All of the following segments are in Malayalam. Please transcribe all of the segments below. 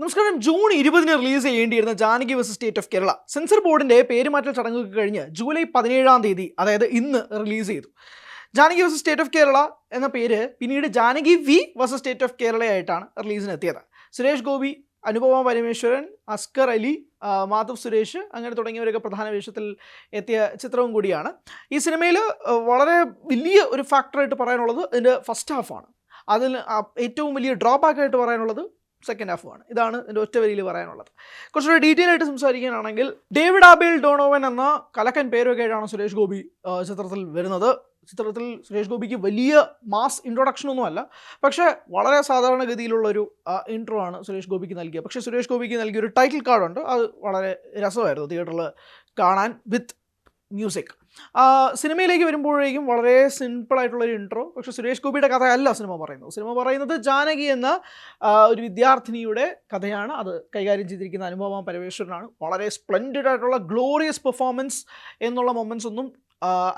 നമസ്കാരം. ജൂൺ 20 റിലീസ് ചെയ്യേണ്ടിയിരുന്ന Janaki versus state of Kerala censor ബോർഡിന്റെ പേരുമാറ്റൽ ചടങ്ങുകൾ കഴിഞ്ഞ് ജൂലൈ 17 അതായത് ഇന്ന് റിലീസ് ചെയ്തു. Janaki versus state of Kerala എന്ന പേര് പിന്നീട് Janaki V versus state of കേരളയായിട്ടാണ് റിലീസിന് എത്തിയത്. സുരേഷ് ഗോപി, അനുപമ പരമേശ്വരൻ, അസ്കർ അലി, മാധവ് സുരേഷ് അങ്ങനെ തുടങ്ങിയവരൊക്കെ പ്രധാന വേഷത്തിൽ എത്തിയ ചിത്രവും കൂടിയാണ്. ഈ സിനിമയിൽ വളരെ വലിയ ഒരു ഫാക്ടറായിട്ട് പറയാനുള്ളത് ഇതിൻ്റെ ഫസ്റ്റ് ഹാഫാണ്. അതിൽ ഏറ്റവും വലിയ ഡ്രോബാക്കായിട്ട് പറയാനുള്ളത് സെക്കൻഡ് ഹാഫുമാണ്. ഇതാണ് എൻ്റെ ഒറ്റ വരിയിൽ പറയാനുള്ളത്. കുറച്ചുകൂടി ഡീറ്റെയിൽ ആയിട്ട് സംസാരിക്കാനാണെങ്കിൽ, ഡേവിഡ് ആബേൽ ഡോണോവൻ എന്ന കലക്കൻ പേരൊക്കെ ആയിട്ടാണ് സുരേഷ് ഗോപി ചിത്രത്തിൽ വരുന്നത്. ചിത്രത്തിൽ സുരേഷ് ഗോപിക്ക് വലിയ മാസ് ഇൻട്രൊഡക്ഷനൊന്നും അല്ല, പക്ഷേ വളരെ സാധാരണഗതിയിലുള്ളൊരു ഇൻട്രോ ആണ് സുരേഷ് ഗോപിക്ക് നൽകിയത്. പക്ഷേ സുരേഷ് ഗോപിക്ക് നൽകിയൊരു ടൈറ്റിൽ കാർഡുണ്ട്, അത് വളരെ രസമായിരുന്നു തിയേറ്ററിൽ കാണാൻ വിത്ത് മ്യൂസിക്. സിനിമയിലേക്ക് വരുമ്പോഴേക്കും വളരെ സിമ്പിളായിട്ടുള്ളൊരു ഇൻട്രോ. പക്ഷേ സുരേഷ് ഗോപിയുടെ കഥയല്ല സിനിമ പറയുന്നത് ജാനകി എന്ന ഒരു വിദ്യാർത്ഥിനിയുടെ കഥയാണ്. അത് കൈകാര്യം ചെയ്തിരിക്കുന്ന അനുപമ പരമേശ്വരനാണ്. വളരെ സ്പ്ലെൻഡിഡ് ആയിട്ടുള്ള ഗ്ലോറിയസ് പെർഫോമൻസ് എന്നുള്ള മൊമെൻറ്റ്സ് ഒന്നും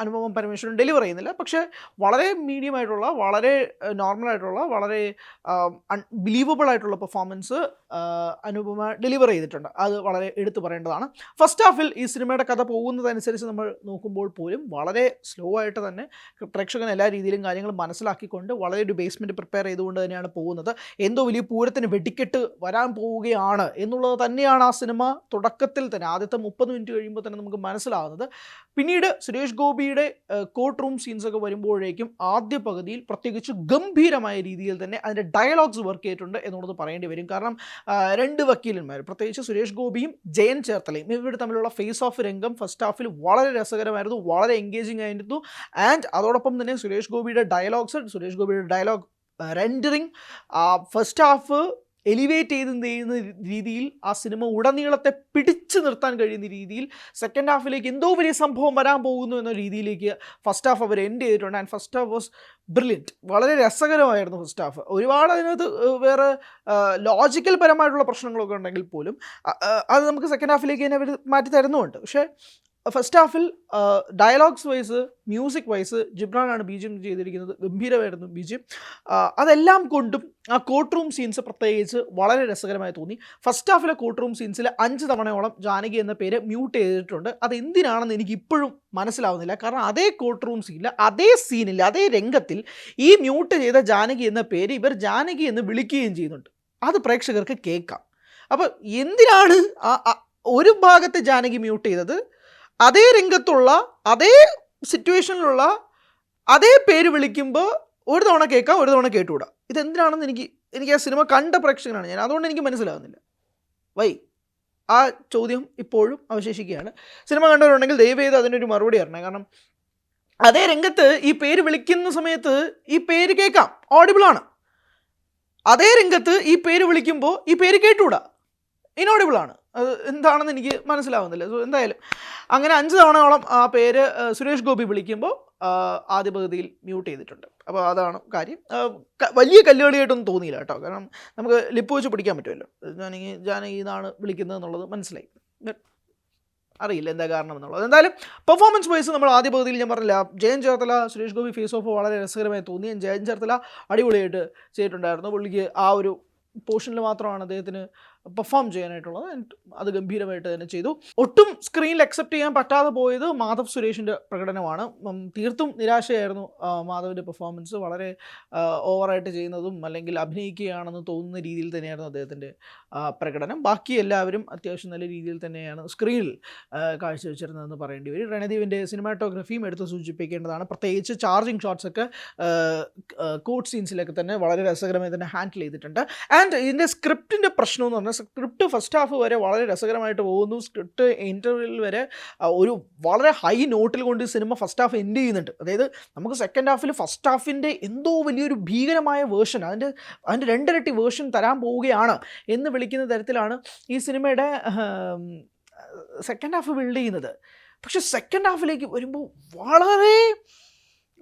അനുപമ പരമേശ്വരൻ ഡെലിവർ ചെയ്യുന്നില്ല. പക്ഷേ വളരെ മീഡിയം ആയിട്ടുള്ള, വളരെ നോർമലായിട്ടുള്ള, വളരെ ബിലീവബിൾ ആയിട്ടുള്ള പെർഫോമൻസ് അനുപമ ഡെലിവർ ചെയ്തിട്ടുണ്ട്. അത് വളരെ എടുത്തു പറയേണ്ടതാണ്. ഫസ്റ്റ് ഹാഫിൽ ഈ സിനിമയുടെ കഥ പോകുന്നതനുസരിച്ച് നമ്മൾ നോക്കുമ്പോൾ പോലും വളരെ സ്ലോ ആയിട്ട് തന്നെ പ്രേക്ഷകൻ എല്ലാ രീതിയിലും കാര്യങ്ങൾ മനസ്സിലാക്കിക്കൊണ്ട് വളരെ ഒരു ബേസ്മെൻറ്റ് പ്രിപ്പയർ ചെയ്തുകൊണ്ട് തന്നെയാണ് പോകുന്നത്. എന്തോ വലിയ പൂരത്തിന് വെടിക്കെട്ട് വരാൻ പോവുകയാണ് എന്നുള്ളത് തന്നെയാണ് ആ സിനിമ തുടക്കത്തിൽ തന്നെ ആദ്യത്തെ 30 മിനിറ്റ് കഴിയുമ്പോൾ തന്നെ നമുക്ക് മനസ്സിലാവുന്നത്. പിന്നീട് സുരേഷ് ഗോപിയുടെ കോർട്ട് റൂം സീൻസൊക്കെ വരുമ്പോഴേക്കും ആദ്യ പകുതിയിൽ പ്രത്യേകിച്ച് ഗംഭീരമായ രീതിയിൽ തന്നെ അതിൻ്റെ ഡയലോഗ്സ് വർക്ക് ചെയ്തിട്ടുണ്ട് എന്നുള്ളത് പറയേണ്ടി വരും. കാരണം രണ്ട് വക്കീലന്മാർ, പ്രത്യേകിച്ച് സുരേഷ് ഗോപിയും ജയൻ ചേർത്തലയും, ഇവർ തമ്മിലുള്ള ഫേസ് ഓഫ് രംഗം ഫസ്റ്റ് ഹാഫിൽ വളരെ രസകരമായിരുന്നു, വളരെ എൻഗേജിങ് ആയിരുന്നു. ആൻഡ് അതോടൊപ്പം തന്നെ സുരേഷ് ഗോപിയുടെ dialogue rendering first half elevate ചെയ്യുന്ന രീതിയിൽ ആ സിനിമ ഉടനീളത്തെ പിടിച്ചു നിർത്താൻ കഴിയുന്ന രീതിയിൽ സെക്കൻഡ് ഹാഫിലേക്ക് എന്തോ വലിയ സംഭവം വരാൻ പോകുന്നു എന്ന രീതിയിലേക്ക് ഫസ്റ്റ് ഹാഫ് അവർ എൻഡ് ചെയ്തിട്ടുണ്ട്. And first half was brilliant. വളരെ രസകരമായിരുന്നു ഫസ്റ്റ് ഹാഫ്. ഒരുപാട് അതിനകത്ത് വേറെ ലോജിക്കൽ പരമായിട്ടുള്ള പ്രശ്നങ്ങളൊക്കെ ഉണ്ടെങ്കിൽ പോലും അത് നമുക്ക് സെക്കൻഡ് ഹാഫിലേക്ക് തന്നെ അവർ മാറ്റി തരുന്നുമുണ്ട്. പക്ഷേ ഫസ്റ്റ് ഹാഫിൽ ഡയലോഗ്സ് വൈസ്, മ്യൂസിക് വൈസ് ജിബ്രാനാണ് ബീജിയം ചെയ്തിരിക്കുന്നത്. ഗംഭീരമായിരുന്നു ബീജിയം. അതെല്ലാം കൊണ്ടും ആ കോർട്ട് റൂം സീൻസ് പ്രത്യേകിച്ച് വളരെ രസകരമായി തോന്നി. ഫസ്റ്റ് ഹാഫിലെ കോർട്ട് റൂം സീൻസിൽ 5 തവണയോളം ജാനകി എന്ന പേര് മ്യൂട്ട് ചെയ്തിട്ടുണ്ട്. അതെന്തിനാണെന്ന് എനിക്ക് ഇപ്പോഴും മനസ്സിലാവുന്നില്ല. കാരണം അതേ കോർട്ട് റൂം സീനിൽ, അതേ സീനിൽ, അതേ രംഗത്തിൽ ഈ മ്യൂട്ട് ചെയ്ത ജാനകി എന്ന പേര് ഇവർ ജാനകി എന്ന് വിളിക്കുകയും ചെയ്യുന്നുണ്ട്. അത് പ്രേക്ഷകർക്ക് കേൾക്കാം. അപ്പോൾ എന്തിനാണ് ഒരു ഭാഗത്ത് ജാനകി മ്യൂട്ട് ചെയ്തത്, അതേ രംഗത്തുള്ള, അതേ സിറ്റുവേഷനിലുള്ള അതേ പേര് വിളിക്കുമ്പോൾ ഒരു തവണ കേൾക്കാം, ഒരു തവണ കേട്ടുകൂടാ? ഇതെന്തിനാണെന്ന് എനിക്ക് ആ സിനിമ കണ്ട പ്രേക്ഷകനാണ് ഞാൻ, അതുകൊണ്ട് എനിക്ക് മനസ്സിലാകുന്നില്ല. ആ ചോദ്യം ഇപ്പോഴും അവശേഷിക്കുകയാണ്. സിനിമ കണ്ടവരുണ്ടെങ്കിൽ ദയവേത് അതിനൊരു മറുപടി അറിയണം. കാരണം അതേ രംഗത്ത് ഈ പേര് വിളിക്കുന്ന സമയത്ത് ഈ പേര് കേൾക്കാം, ഓഡിബിളാണ്. അതേ രംഗത്ത് ഈ പേര് വിളിക്കുമ്പോൾ ഈ പേര് കേട്ടുകൂടാ, ഇനോഡിബിളാണ്. അത് എന്താണെന്ന് എനിക്ക് മനസ്സിലാവുന്നില്ല. സോ എന്തായാലും അങ്ങനെ 5 തവണയോളം ആ പേര് സുരേഷ് ഗോപി വിളിക്കുമ്പോൾ ആദ്യ പകുതിയിൽ മ്യൂട്ട് ചെയ്തിട്ടുണ്ട്. അപ്പോൾ അതാണ് കാര്യം. വലിയ കല്ലുകളിയായിട്ടൊന്നും തോന്നിയില്ല കേട്ടോ. കാരണം നമുക്ക് ലിപ്പ് വെച്ച് പിടിക്കാൻ പറ്റുമല്ലോ. ജാനകി എന്നാണ് വിളിക്കുന്നത് എന്നുള്ളത് മനസ്സിലായി. അറിയില്ല എന്താ കാരണം എന്നുള്ളത്. എന്തായാലും പെർഫോമൻസ് വൈസ് നമ്മൾ ആദ്യ പകുതിയിൽ ഞാൻ പറഞ്ഞില്ല, ജയൻ ചേർത്തല, സുരേഷ് ഗോപി ഫേസ് ഓഫ് വളരെ രസകരമായി തോന്നി. ജയൻ ചേർത്തല അടിപൊളിയായിട്ട് ചെയ്തിട്ടുണ്ടായിരുന്നു. പുള്ളിക്ക് ആ ഒരു പോർഷനിൽ മാത്രമാണ് അദ്ദേഹത്തിന് പെർഫോം ചെയ്യാനായിട്ടുള്ളത്. അത് ഗംഭീരമായിട്ട് തന്നെ ചെയ്തു. ഒട്ടും സ്ക്രീനിൽ അക്സെപ്റ്റ് ചെയ്യാൻ പറ്റാതെ പോയത് മാധവ് സുരേഷിൻ്റെ പ്രകടനമാണ്. തീർത്തും നിരാശയായിരുന്നു മാധവിൻ്റെ പെർഫോമൻസ്. വളരെ ഓവറായിട്ട് ചെയ്യുന്നതും അല്ലെങ്കിൽ അഭിനയിക്കുകയാണെന്ന് തോന്നുന്ന രീതിയിൽ തന്നെയായിരുന്നു അദ്ദേഹത്തിൻ്റെ പ്രകടനം. ബാക്കി എല്ലാവരും അത്യാവശ്യം നല്ല രീതിയിൽ തന്നെയാണ് സ്ക്രീനിൽ കാഴ്ചവെച്ചിരുന്നതെന്ന് പറയേണ്ടി വരും. രണദീപിൻ്റെ സിനിമാറ്റോഗ്രഫിയും എടുത്ത് സൂചിപ്പിക്കേണ്ടതാണ്. പ്രത്യേകിച്ച് ചാർജിങ് ഷോട്ട്സൊക്കെ കോർട്ട് സീൻസിലൊക്കെ തന്നെ വളരെ രസകരമായി തന്നെ ഹാൻഡിൽ ചെയ്തിട്ടുണ്ട്. ആൻഡ് ഇതിൻ്റെ സ്ക്രിപ്റ്റിൻ്റെ പ്രശ്നം എന്ന് പറഞ്ഞാൽ, സ്ക്രിപ്റ്റ് ഫസ്റ്റ് ഹാഫ് വരെ വളരെ രസകരമായിട്ട് പോകുന്നു. സ്ക്രിപ്റ്റ് ഇൻ്റർവ്യൂവിൽ വരെ ഒരു വളരെ ഹൈ നോട്ടിൽ കൊണ്ട് സിനിമ ഫസ്റ്റ് ഹാഫ് എൻഡ് ചെയ്യുന്നുണ്ട്. അതായത് നമുക്ക് സെക്കൻഡ് ഹാഫിൽ ഫസ്റ്റ് ഹാഫിൻ്റെ എന്തോ വലിയൊരു ഭീകരമായ വേർഷൻ, അതിൻ്റെ 2 ഇരട്ടി വേർഷൻ തരാൻ പോവുകയാണ് എന്ന് വിളിക്കുന്ന തരത്തിലാണ് ഈ സിനിമയുടെ സെക്കൻഡ് ഹാഫ് ബിൽഡ് ചെയ്യുന്നത്. പക്ഷെ സെക്കൻഡ് ഹാഫിലേക്ക് വരുമ്പോൾ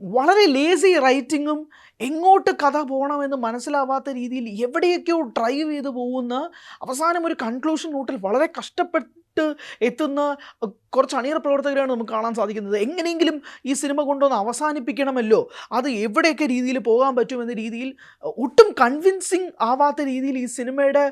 വളരെ ലേസി റൈറ്റിങ്ങും എങ്ങോട്ട് കഥ പോകണമെന്ന് മനസ്സിലാവാത്ത രീതിയിൽ എവിടെയൊക്കെയോ ഡ്രൈവ് ചെയ്ത് പോകുന്ന അവസാനം ഒരു കൺക്ലൂഷൻ നോട്ടിൽ വളരെ കഷ്ടപ്പെട്ട് എത്തുന്ന കുറച്ച് അണിയറ പ്രവർത്തകരാണ് നമുക്ക് കാണാൻ സാധിക്കുന്നത്. എങ്ങനെയെങ്കിലും ഈ സിനിമ കൊണ്ടൊന്ന് അവസാനിപ്പിക്കണമല്ലോ, അത് എവിടെയൊക്കെ രീതിയിൽ പോകാൻ പറ്റുമെന്ന രീതിയിൽ ഒട്ടും കൺവിൻസിങ് ആവാത്ത രീതിയിൽ ഈ സിനിമയുടെ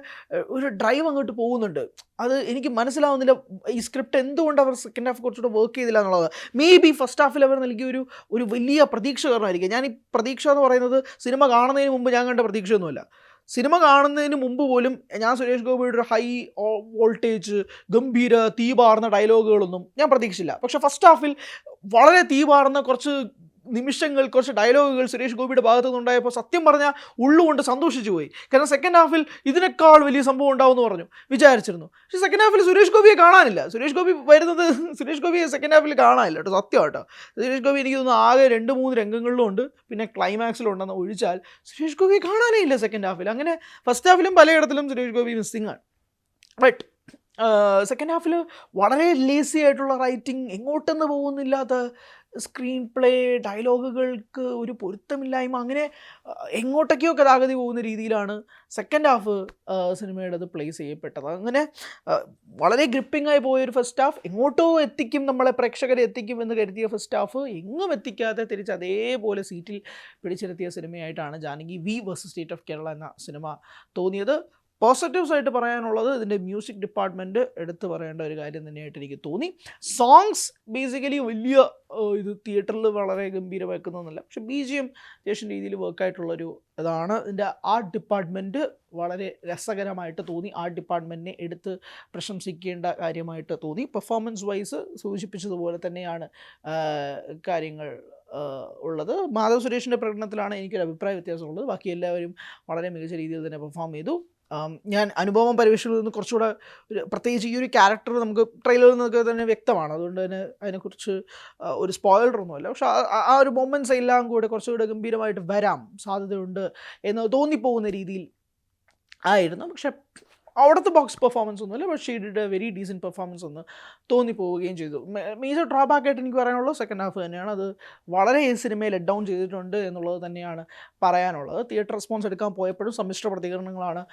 ഒരു ഡ്രൈവ് അങ്ങോട്ട് പോകുന്നുണ്ട്. അത് എനിക്ക് മനസ്സിലാവുന്നില്ല. ഈ സ്ക്രിപ്റ്റ് എന്തുകൊണ്ട് അവർ സെക്കൻഡ് ഹാഫ് കുറച്ചുകൂടെ വർക്ക് ചെയ്തില്ല എന്നുള്ളത്. മേ ബി ഫസ്റ്റ് ഹാഫിൽ അവർ നൽകിയ ഒരു വലിയ പ്രതീക്ഷ കാരണമായിരിക്കും. ഞാൻ ഈ പ്രതീക്ഷ എന്ന് പറയുന്നത് സിനിമ കാണുന്നതിന് മുമ്പ് ഞാൻ കണ്ട പ്രതീക്ഷയൊന്നുമല്ല. സിനിമ കാണുന്നതിന് മുമ്പ് പോലും ഞാൻ സുരേഷ് ഗോപിയുടെ ഒരു ഹൈ വോൾട്ടേജ് ഗംഭീര തീപാർന്ന ഡയലോഗുകളൊന്നും ഞാൻ പ്രതീക്ഷിച്ചില്ല. പക്ഷേ ഫസ്റ്റ് ഹാഫിൽ വളരെ തീപാർന്ന കുറച്ച് നിമിഷങ്ങൾ, കുറച്ച് ഡയലോഗുകൾ സുരേഷ് ഗോപിയുടെ ഭാഗത്തു നിന്നുണ്ടായപ്പോൾ സത്യം പറഞ്ഞാൽ ഉള്ളുകൊണ്ട് സന്തോഷിച്ചു പോയി. കാരണം സെക്കൻഡ് ഹാഫിൽ ഇതിനേക്കാൾ വലിയ സംഭവം ഉണ്ടാവുമെന്ന് പറഞ്ഞു വിചാരിച്ചിരുന്നു. പക്ഷേ സെക്കൻഡ് ഹാഫിൽ സുരേഷ് ഗോപിയെ കാണാനില്ല. സുരേഷ് ഗോപിയെ സെക്കൻഡ് ഹാഫിൽ കാണാനില്ല കേട്ടോ, സത്യം കേട്ടോ. സുരേഷ് ഗോപി എനിക്ക് തോന്നുന്നു ആകെ 2-3 രംഗങ്ങളിലും ഉണ്ട്, പിന്നെ ക്ലൈമാക്സിലും ഉണ്ടെന്ന് ഒഴിച്ചാൽ സുരേഷ് ഗോപിയെ കാണാനേ ഇല്ല സെക്കൻഡ് ഹാഫിൽ. അങ്ങനെ ഫസ്റ്റ് ഹാഫിലും പലയിടത്തിലും സുരേഷ് ഗോപി മിസ്സിംഗ് ആണ്. ബട്ട് സെക്കൻഡ് ഹാഫിൽ വളരെ ലേസി ആയിട്ടുള്ള റൈറ്റിംഗ്, എങ്ങോട്ടെന്ന് പോകുന്നില്ലാത്ത സ്ക്രീൻ പ്ലേ, ഡയലോഗുകൾക്ക് ഒരു പൊരുത്തമില്ലായ്മ, അങ്ങനെ എങ്ങോട്ടൊക്കെയോ ഗതാഗതി പോകുന്ന രീതിയിലാണ് സെക്കൻഡ് ഹാഫ് സിനിമയുടേത് പ്ലേസ് ചെയ്യപ്പെട്ടത്. അങ്ങനെ വളരെ ഗ്രിപ്പിംഗ് ആയി പോയൊരു ഫസ്റ്റ് ഹാഫ്, എങ്ങോട്ടോ എത്തിക്കും, നമ്മളെ പ്രേക്ഷകരെ എത്തിക്കും എന്ന് കരുതിയ ഫസ്റ്റ് ഹാഫ് എങ്ങും എത്തിക്കാതെ തിരിച്ച് അതേപോലെ സീറ്റിൽ പിടിച്ചിരുത്തിയ സിനിമയായിട്ടാണ് Janaki V versus state of Kerala എന്ന സിനിമ തോന്നിയത്. പോസിറ്റീവ്സ് ആയിട്ട് പറയാനുള്ളത് ഇതിൻ്റെ മ്യൂസിക് ഡിപ്പാർട്ട്മെൻറ്റ് എടുത്തു പറയേണ്ട ഒരു കാര്യം തന്നെയായിട്ട് എനിക്ക് തോന്നി. സോങ്സ് ബേസിക്കലി വലിയ ഇത് തിയേറ്ററിൽ വളരെ ഗംഭീരമാക്കുന്നൊന്നുമില്ല, പക്ഷേ BGM അത്യാവശ്യം രീതിയിൽ വർക്കായിട്ടുള്ളൊരു ഇതാണ്. ഇതിൻ്റെ ആർട്ട് ഡിപ്പാർട്ട്മെൻറ്റ് വളരെ രസകരമായിട്ട് തോന്നി. ആർട്ട് ഡിപ്പാർട്ട്മെൻറ്റിനെ എടുത്ത് പ്രശംസിക്കേണ്ട കാര്യമായിട്ട് തോന്നി. പെർഫോമൻസ് വൈസ് സൂചിപ്പിച്ചതുപോലെ തന്നെയാണ് കാര്യങ്ങൾ ഉള്ളത്. മാധവ് സുരേഷിൻ്റെ പ്രകടനത്തിലാണ് എനിക്കൊരു അഭിപ്രായ വ്യത്യാസമുള്ളത്. ബാക്കി എല്ലാവരും വളരെ മികച്ച രീതിയിൽ തന്നെ പെർഫോം ചെയ്തു. ഞാൻ അനുപമ പരമേശ്വരിൽ നിന്ന് കുറച്ചുകൂടെ പ്രത്യേകിച്ച് ഈ ഒരു ക്യാരക്ടർ നമുക്ക് ട്രെയിലറിൽ നിന്നൊക്കെ തന്നെ വ്യക്തമാണ്, അതുകൊണ്ട് തന്നെ അതിനെക്കുറിച്ച് ഒരു സ്പോയിലറൊന്നുമല്ല. പക്ഷെ ആ ഒരു മൊമെൻറ്റ്സ് എല്ലാം കൂടെ കുറച്ചുകൂടെ ഗംഭീരമായിട്ട് വരാം സാധ്യതയുണ്ട് എന്ന് തോന്നിപ്പോകുന്ന രീതിയിൽ ആയിരുന്നു. പക്ഷെ അവിടുത്തെ ബോക്സ് പെർഫോമൻസ് ഒന്നുമില്ല, പക്ഷേ she did A very decent performance എന്ന് തോന്നിപ്പോവുകയും ചെയ്തു. മേജർ ഡ്രോബാക്ക് ആയിട്ട് എനിക്ക് പറയാനുള്ളത് സെക്കൻഡ് ഹാഫ് തന്നെയാണ്. അത് വളരെ ഈ സിനിമയെ ലെറ്റ് ഡൗൺ ചെയ്തിട്ടുണ്ട് എന്നുള്ളത് തന്നെയാണ് പറയാനുള്ളത്. തിയേറ്റർ റെസ്പോൺസ് എടുക്കാൻ പോയപ്പോഴും സമ്മിശ്ര പ്രതികരണങ്ങളാണ്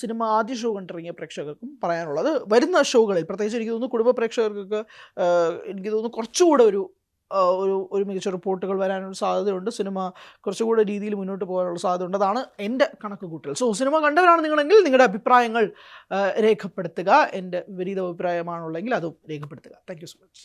സിനിമ ആദ്യ ഷോ കണ്ടിറങ്ങിയ പ്രേക്ഷകർക്കും പറയാനുള്ളത്. വരുന്ന ഷോകളിൽ പ്രത്യേകിച്ച് എനിക്ക് തോന്നുന്നു കുടുംബ പ്രേക്ഷകർക്കൊക്കെ എനിക്ക് തോന്നുന്നു കുറച്ചുകൂടെ ഒരു മികച്ച റിപ്പോർട്ടുകൾ വരാനുള്ള സാധ്യതയുണ്ട്. സിനിമ കുറച്ചുകൂടെ രീതിയിൽ മുന്നോട്ട് പോകാനുള്ള സാധ്യതയുണ്ട്. അതാണ് എൻ്റെ കണക്ക് കൂട്ടൽ. സോ സിനിമ കണ്ടവരാണ് നിങ്ങളെങ്കിൽ നിങ്ങളുടെ അഭിപ്രായങ്ങൾ രേഖപ്പെടുത്തുക. എൻ്റെ വിപരീത അഭിപ്രായമാണുള്ളെങ്കിൽ അതും രേഖപ്പെടുത്തുക. Thank you so much.